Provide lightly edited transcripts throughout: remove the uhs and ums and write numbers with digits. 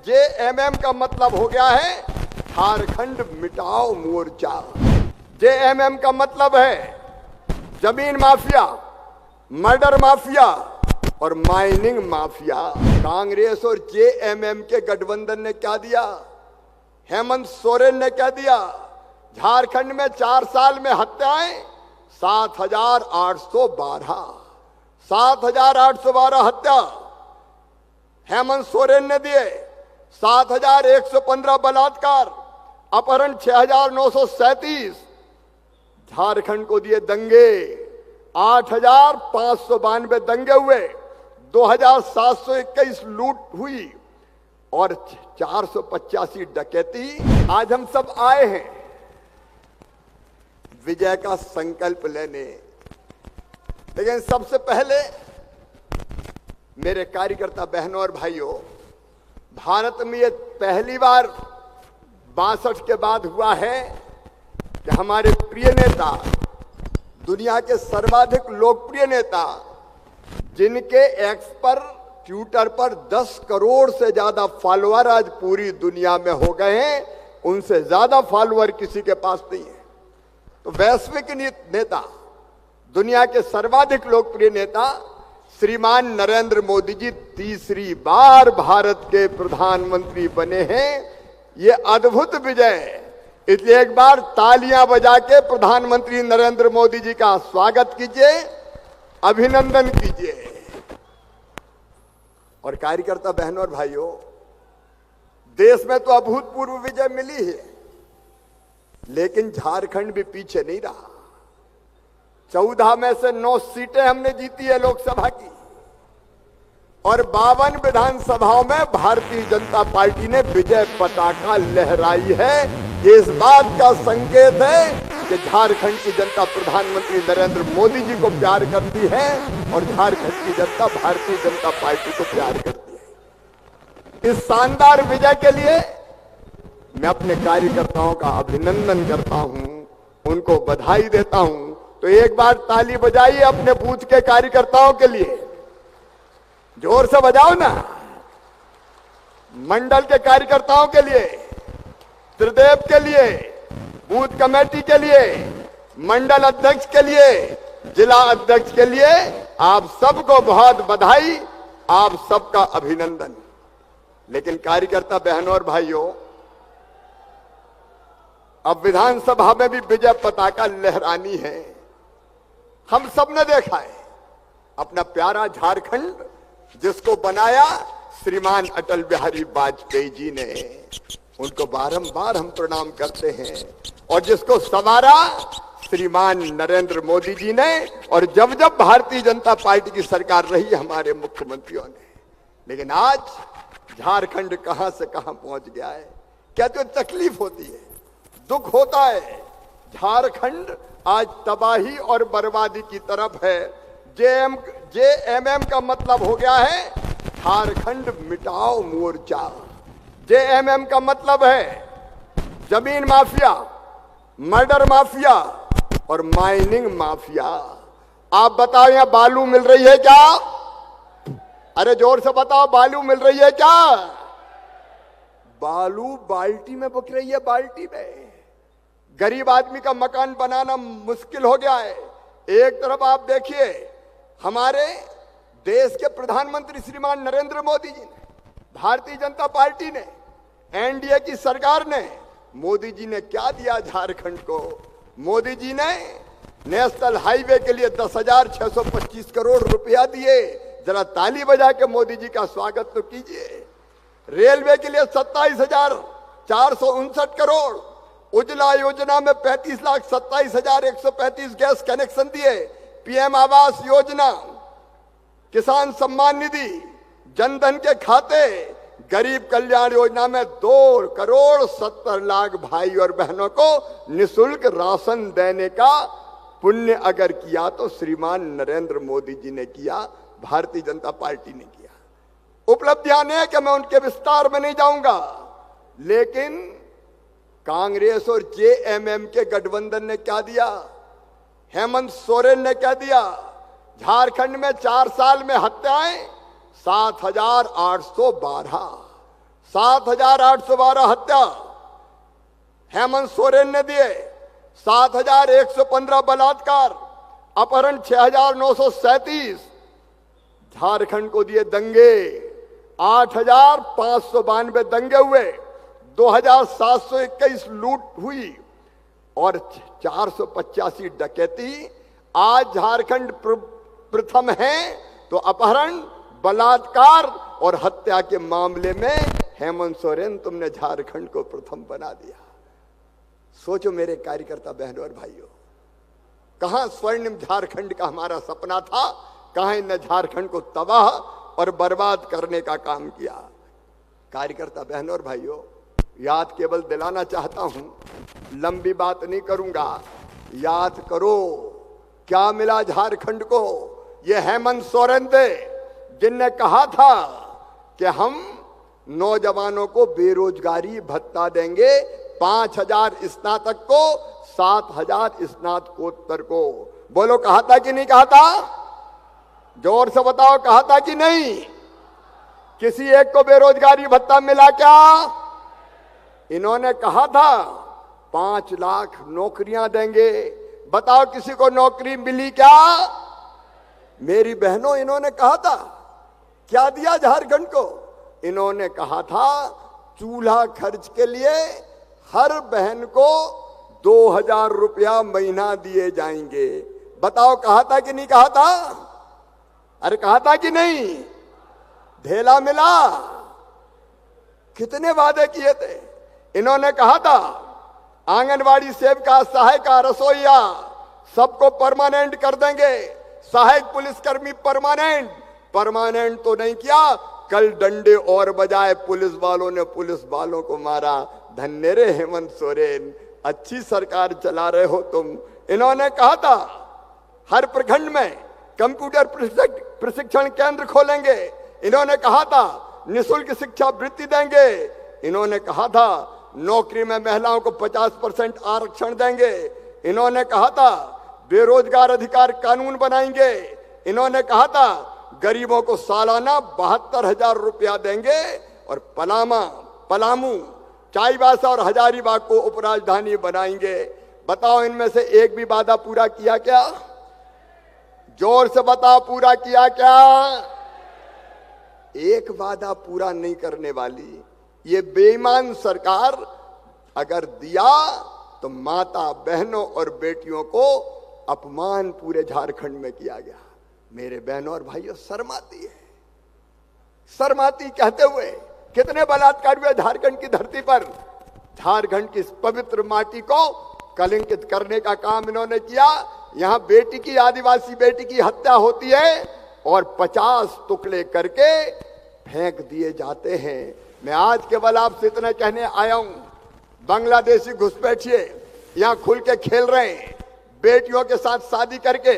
JMM का मतलब हो गया है झारखंड मिटाओ मोर्चा। जेएमएम का मतलब है जमीन माफिया, मर्डर माफिया और माइनिंग माफिया। कांग्रेस और जेएमएम के गठबंधन ने क्या दिया? हेमंत सोरेन ने क्या दिया? झारखंड में 4 साल में हत्याएं 7,812 हत्या हेमंत सोरेन ने दिए। 7,115 बलात्कार, अपहरण 6,937। झारखंड को दिए दंगे, 8,592 दंगे हुए, 2,721 लूट हुई और 485 डकैती। आज हम सब आए हैं विजय का संकल्प लेने, लेकिन सबसे पहले मेरे कार्यकर्ता बहनों और भाइयों, भारत में ये पहली बार 62 के बाद हुआ है कि हमारे प्रिय नेता, दुनिया के सर्वाधिक लोकप्रिय नेता, जिनके एक्स पर, ट्विटर पर 10 करोड़ से ज्यादा फॉलोअर आज पूरी दुनिया में हो गए हैं, उनसे ज्यादा फॉलोअर किसी के पास नहीं है। तो वैश्विक नेता, दुनिया के सर्वाधिक लोकप्रिय नेता श्रीमान नरेंद्र मोदी जी तीसरी बार भारत के प्रधानमंत्री बने हैं। ये अद्भुत विजय है, इसलिए एक बार तालियां बजा के प्रधानमंत्री नरेंद्र मोदी जी का स्वागत कीजिए, अभिनंदन कीजिए। और कार्यकर्ता बहनों और भाइयों, देश में तो अभूतपूर्व विजय मिली है, लेकिन झारखंड भी पीछे नहीं रहा। 14 में से 9 सीटें हमने जीती है लोकसभा की, और 52 विधानसभाओं में भारतीय जनता पार्टी ने विजय पताका लहराई है। ये इस बात का संकेत है कि झारखंड की जनता प्रधानमंत्री नरेंद्र मोदी जी को प्यार करती है और झारखंड की जनता भारतीय जनता पार्टी को प्यार करती है। इस शानदार विजय के लिए मैं अपने कार्यकर्ताओं का अभिनंदन करता हूं, उनको बधाई देता हूं। तो एक बार ताली बजाइए अपने बूथ के कार्यकर्ताओं के लिए, जोर से बजाओ ना। मंडल के कार्यकर्ताओं के लिए, त्रिदेव के लिए, बूथ कमेटी के लिए, मंडल अध्यक्ष के लिए, जिला अध्यक्ष के लिए, आप सबको बहुत बधाई, आप सबका अभिनंदन। लेकिन कार्यकर्ता बहनों और भाइयों, अब विधानसभा में भी विजय पताका लहरानी है। हम सब ने देखा है अपना प्यारा झारखंड, जिसको बनाया श्रीमान अटल बिहारी वाजपेयी जी ने, उनको बारंबार हम प्रणाम करते हैं, और जिसको संवारा श्रीमान नरेंद्र मोदी जी ने, और जब जब भारतीय जनता पार्टी की सरकार रही हमारे मुख्यमंत्रियों ने। लेकिन आज झारखंड कहां से कहां पहुंच गया है। क्या तो तकलीफ होती है, दुख होता है। झारखंड आज तबाही और बर्बादी की तरफ है। जेएमएम का मतलब हो गया है झारखंड मिटाओ मोर्चा। जेएमएम का मतलब है जमीन माफिया, मर्डर माफिया और माइनिंग माफिया। आप बताओ, यहां बालू मिल रही है क्या? अरे जोर से बताओ, बालू मिल रही है क्या? बालू बाल्टी में बिक रही है, बाल्टी में। गरीब आदमी का मकान बनाना मुश्किल हो गया है। एक तरफ आप देखिए, हमारे देश के प्रधानमंत्री श्रीमान नरेंद्र मोदी जी ने, भारतीय जनता पार्टी ने, एनडीए की सरकार ने, मोदी जी ने क्या दिया झारखंड को? मोदी जी ने नेशनल हाईवे के लिए 10,625 करोड़ रुपया दिए। जरा ताली बजा के मोदी जी का स्वागत तो कीजिए। रेलवे के लिए 27,459 करोड़, उज्ज्वला योजना में 35,27,135 गैस कनेक्शन दिए, पीएम आवास योजना, किसान सम्मान निधि, जनधन के खाते, गरीब कल्याण योजना में 2,70,00,000 भाई और बहनों को निःशुल्क राशन देने का पुण्य अगर किया तो श्रीमान नरेंद्र मोदी जी ने किया, भारतीय जनता पार्टी ने किया। उपलब्धियां ने कि मैं उनके विस्तार में नहीं जाऊंगा, लेकिन कांग्रेस और जेएमएम के गठबंधन ने क्या दिया? हेमंत सोरेन ने क्या दिया? झारखंड में 4 साल में हत्याएं 7,812। 7,812 हत्या हेमंत सोरेन ने दिए, 7,115 बलात्कार, अपहरण 6,937, झारखंड को दिए दंगे, 8,592 दंगे हुए, 2,721 लूट हुई और 485 डकैती। आज झारखंड प्रथम है, तो अपहरण, बलात्कार और हत्या के मामले में हेमंत सोरेन तुमने झारखंड को प्रथम बना दिया। सोचो मेरे कार्यकर्ता बहनों और भाइयों, कहां स्वर्णिम झारखंड का हमारा सपना था, कहां इन झारखंड को तबाह और बर्बाद करने का काम किया। कार्यकर्ता बहनों और भाइयों, याद केवल दिलाना चाहता हूं, लंबी बात नहीं करूंगा। याद करो क्या मिला झारखंड को। ये हेमंत सोरेन थे जिनने कहा था कि हम नौजवानों को बेरोजगारी भत्ता देंगे, 5,000 स्नातक को, 7,000 स्नातकोत्तर को। बोलो कहा था कि नहीं कहा था? जोर से बताओ, कहा था कि नहीं? किसी एक को बेरोजगारी भत्ता मिला क्या? इन्होंने कहा था 5 लाख नौकरियां देंगे। बताओ किसी को नौकरी मिली क्या? मेरी बहनों, इन्होंने कहा था, क्या दिया झारखंड को? इन्होंने कहा था चूल्हा खर्च के लिए हर बहन को 2,000 रुपया महीना दिए जाएंगे। बताओ कहा था कि नहीं कहा था? अरे कहा था कि नहीं? ढेला मिला? कितने वादे किए थे? इन्होंने कहा था आंगनवाड़ी सेविका, सहायिका, रसोईया सबको परमानेंट कर देंगे, सहायक पुलिसकर्मी परमानेंट तो नहीं किया, कल डंडे और बजाए पुलिस वालों ने पुलिस वालों को मारा। धन्य रे हेमंत सोरेन, अच्छी सरकार चला रहे हो तुम। इन्होंने कहा था हर प्रखंड में कंप्यूटर प्रशिक्षण केंद्र खोलेंगे। इन्होंने कहा था निःशुल्क शिक्षा वृत्ति देंगे। इन्होंने कहा था नौकरी में महिलाओं को 50% आरक्षण देंगे। इन्होंने कहा था बेरोजगार अधिकार कानून बनाएंगे। इन्होंने कहा था गरीबों को सालाना 72,000 रुपया देंगे और पलामू, चाईबासा और हजारीबाग को उपराजधानी बनाएंगे। बताओ इनमें से एक भी वादा पूरा किया क्या? जोर से बताओ, पूरा किया क्या? एक वादा पूरा नहीं करने वाली ये बेईमान सरकार अगर दिया तो माता, बहनों और बेटियों को अपमान पूरे झारखंड में किया गया। मेरे बहनों और भाइयों, शर्माती है, शर्माती कहते हुए कितने बलात्कार हुए झारखंड की धरती पर। झारखंड की इस पवित्र माटी को कलंकित करने का काम इन्होंने किया। यहां बेटी की, आदिवासी बेटी की हत्या होती है और 50 टुकड़े करके फेंक दिए जाते हैं। मैं आज केवल आपसे इतना कहने आया हूं, बांग्लादेशी घुसपैठिए यहां खुल के खेल रहे हैं, बेटियों के साथ शादी करके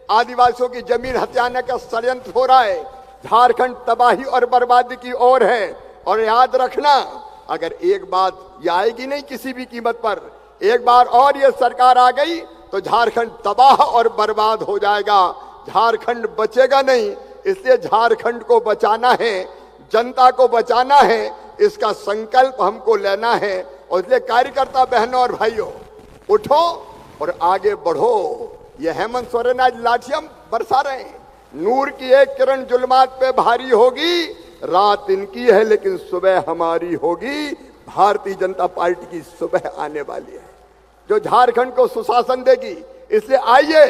आदिवासियों की जमीन हथियाने का षड्यंत्र हो रहा है। झारखंड तबाही और बर्बादी की ओर है। और याद रखना, अगर एक बात ये आएगी नहीं किसी भी कीमत पर, एक बार और ये सरकार आ गई तो झारखंड तबाह और बर्बाद हो जाएगा। झारखंड बचेगा नहीं। इसलिए झारखंड को बचाना है, जनता को बचाना है, इसका संकल्प हमको लेना है। और इसलिए कार्यकर्ता बहनों और भाइयों, उठो और आगे बढ़ो। ये हेमंत सोरेन आज लाठियां बरसा रहे हैं। नूर की एक किरण जुल्मात पे भारी होगी, रात इनकी है लेकिन सुबह हमारी होगी। भारतीय जनता पार्टी की सुबह आने वाली है जो झारखंड को सुशासन देगी। इसलिए आइए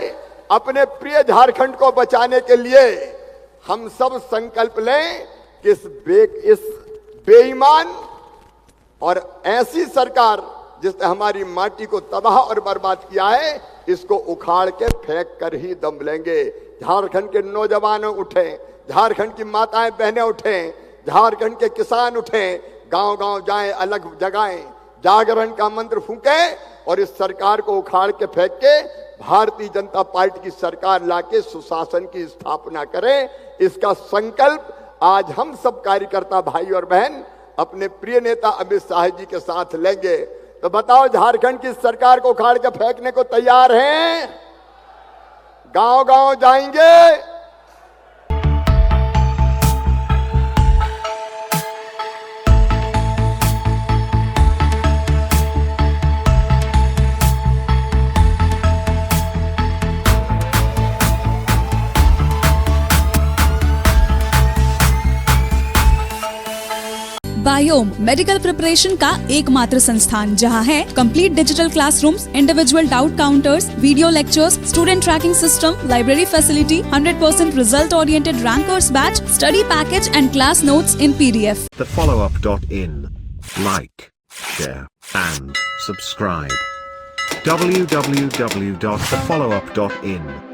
अपने प्रिय झारखंड को बचाने के लिए हम सब संकल्प लें कि इस बेईमान और ऐसी सरकार जिसने हमारी माटी को तबाह और बर्बाद किया है, इसको उखाड़ के फेंक कर ही दम लेंगे। झारखंड के नौजवान उठें, झारखंड की माताएं बहनें उठें, झारखंड के किसान उठें, गांव गांव जाएं, अलग जगाएं, जागरण का मंत्र फूंकें और इस सरकार को उखाड़ के फेंक के भारतीय जनता पार्टी की सरकार लाके सुशासन की स्थापना करें। इसका संकल्प आज हम सब कार्यकर्ता भाई और बहन अपने प्रिय नेता अमित शाह जी के साथ लेंगे। तो बताओ, झारखंड की सरकार को उखाड़ के फेंकने को तैयार हैं? गांव गांव जाएंगे, बायोम मेडिकल प्रिपरेशन का एकमात्र संस्थान जहां है complete digital classrooms, individual doubt counters, video lectures, student tracking system, library facility, 100% result oriented rankers batch, study package and class notes in PDF. thefollowup.in. Like, share, and subscribe. www.thefollowup.in